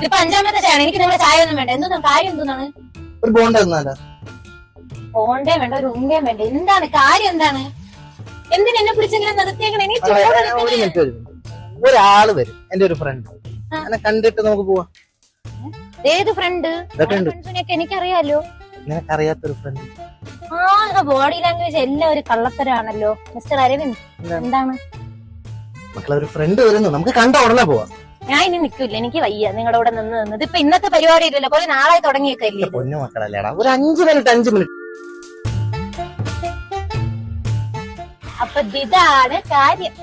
ഇപ്പൊ 5ാമത്തെ ചായ. എനിക്ക് നിങ്ങളുടെ ചായ ഒന്നും വേണ്ട. എന്താണ് കാര്യം? എന്താണ് ഒരു ബോണ്ട തന്നാലോ? ബോണ്ടേ വേണ്ട, ഒരു ഉണ്ടയും വേണ്ട. എന്താണ് കാര്യം? എന്താണ്? എന്തിനാ എന്നെ പിടിച്ചെങ്കിലും നിർത്തിയേക്കണേ? എനിക്ക് ഒരു മിനിറ്റ് ഒരാള് വരും, എന്റെ ഒരു ഫ്രണ്ട്. എന്നെ കണ്ടിട്ട് നമുക്ക് പോവാം. ഏത് ഫ്രണ്ട്? ഫ്രണ്ട്സിനെയൊക്കെ എനിക്കറിയാലോ. നിനക്കറിയാത്തൊരു ഫ്രണ്ട്. ആ ബോഡി ലാംഗ്വേജ് എല്ലാം ഒരു കള്ളത്തരാണല്ലോ മിസ്റ്റർ അരവിന്ദ്. എന്താണ്? മക്കളെ ഒരു ഫ്രണ്ട് വരുന്നു, നമുക്ക് കണ്ട ഉടനെ പോവാം. ഞാൻ ഇനി നിൽക്കില്ല, എനിക്ക് വയ്യ നിങ്ങളുടെ കൂടെ നിന്നത്. ഇപ്പൊ ഇന്നത്തെ പരിപാടി ഇല്ലല്ലോ, കുറെ നാളായി തുടങ്ങിയേക്കല്ലേ. പൊന്നു മക്കളല്ലേടാ, ഒരു 5 മിനിറ്റ്. അപ്പൊ ഇതാണ് കാര്യം.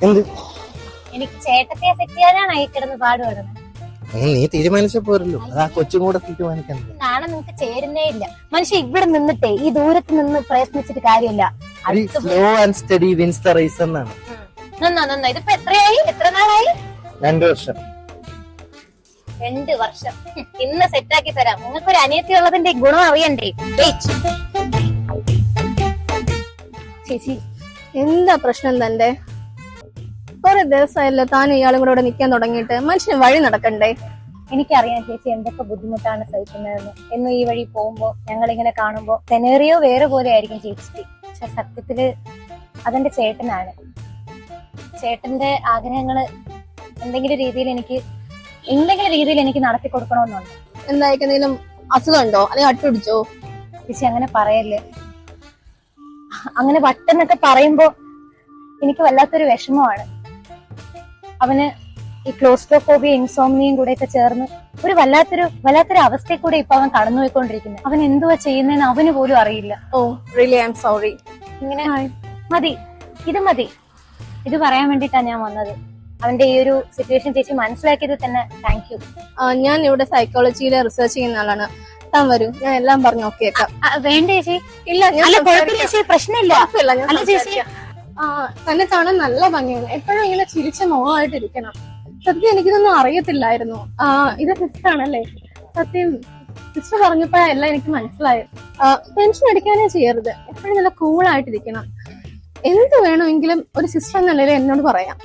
എന്ത്? എനിക്ക് ചേട്ടത്തെ സെറ്റ് ചെയ്യാനാണ് ഈ കിടന്ന് പാടുപെടുന്നത്. നീ തീരുമാനിച്ച പോരല്ലോ, അത് ആ കൊച്ചും കൂടെ തീരുമാനിക്കാൻ. നാളെ നിങ്ങക്ക് ചേരുന്നേ ഇല്ല. മനുഷ്യ ഇവിടെ നിന്നിട്ടേ ഈ ദൂരത്ത് നിന്ന് പ്രയത്നിച്ചിട്ട് കാര്യമില്ല. Slow and steady wins the race എന്നാണ്. നന്നാ. ഇതിപ്പോ എത്രയായി? എത്ര നാളായി? 2 വർഷം. 2 വർഷം. ഇന്ന് സെറ്റാക്കി തരാം. നിങ്ങൾക്കൊരു അനിയത്തി ഉള്ളതിന്റെ ഗുണം അറിയണ്ടേ? ചേച്ചി എന്താ പ്രശ്നം തന്റെ? കുറെ ദിവസമായല്ലോ താനും ഇയാളും കൂടെ ഇവിടെ നിൽക്കാൻ തുടങ്ങിയിട്ട്. മനുഷ്യന് വഴി നടക്കണ്ടേ? എനിക്കറിയാം ചേച്ചി എന്തൊക്കെ ബുദ്ധിമുട്ടാണ് സഹിക്കുന്നതെന്ന്. എന്നും ഈ വഴി പോകുമ്പോ ഞങ്ങളിങ്ങനെ കാണുമ്പോ സെനേറിയോ വേറെ പോലെ ആയിരിക്കും ചേച്ചിക്ക്. പക്ഷെ സത്യത്തില് അതെന്റെ ചേട്ടനാണ്. ചേട്ടന്റെ ആഗ്രഹങ്ങള് എന്തെങ്കിലും രീതിയിൽ എനിക്ക് നടത്തി കൊടുക്കണമെന്നുണ്ട്. എന്തായിരിക്കും? എന്തെങ്കിലും അസുഖം ഉണ്ടോ, അല്ലെങ്കിൽ അട്ടുപിടിച്ചോ? ചേച്ചി അങ്ങനെ പറയല്ലേ. അങ്ങനെ വട്ടെന്നൊക്കെ പറയുമ്പോ എനിക്ക് വല്ലാത്തൊരു വിഷമമാണ്. അവന് ഈ ക്ലോസ്ട്രോഫോബിയ ഇൻസോംനിയും കൂടെ ഒക്കെ ചേർന്ന് ഒരു വല്ലാത്തൊരു അവസ്ഥയിൽ കൂടെ ഇപ്പൊ അവൻ കടന്നുപോയിക്കൊണ്ടിരിക്കുന്നത്. അവൻ എന്തുവാ ചെയ്യുന്നതെന്ന് അവന് പോലും അറിയില്ല. Oh really I am sorry. ഇങ്ങനെ മതി, ഇത് പറയാൻ വേണ്ടിട്ടാണ് ഞാൻ വന്നത്. അവന്റെ ഈ ഒരു സിറ്റുവേഷൻ ചേച്ചി മനസ്സിലാക്കിയത് തന്നെ താങ്ക് യു. ഞാൻ ഇവിടെ സൈക്കോളജിയിലെ റിസർച്ച് ചെയ്യുന്ന ആളാണ്. താൻ വരൂ, ഞാൻ എല്ലാം പറഞ്ഞു നോക്കിയേക്കാം. വേണ്ട ചേച്ചി. ഇല്ല, പ്രശ്നമില്ല. തന്നെ കാണാൻ നല്ല ഭംഗിയാണ്. എപ്പോഴും ഇങ്ങനെ ചിരിച്ച മുഖമായിട്ടിരിക്കണം. സത്യം എനിക്കിതൊന്നും അറിയത്തില്ലായിരുന്നു. ഇത് സിസ്റ്റർ ആണല്ലേ? സത്യം സിസ്റ്റർ പറഞ്ഞപ്പോഴെല്ലാം എനിക്ക് മനസ്സിലായത്. ടെൻഷൻ അടിക്കാനേ ചെയ്യരുത്, എപ്പോഴും നല്ല കൂളായിട്ടിരിക്കണം. എന്ത് വേണമെങ്കിലും ഒരു സിസ്റ്റർ എന്ന നിലയിൽ എന്നോട് പറയാം.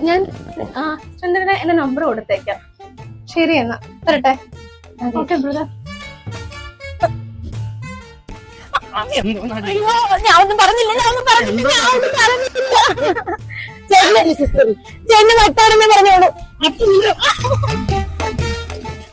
ഞാൻ സിസ്റ്ററിന്റെ എന്റെ നമ്പർ കൊടുത്തേക്കാം. ശരി എന്നാ വരട്ടെ. Okay brother. ഞാൻ ഒന്നും പറഞ്ഞില്ല. ചേട്ടന് വട്ടാണെന്ന് പറഞ്ഞോളൂ.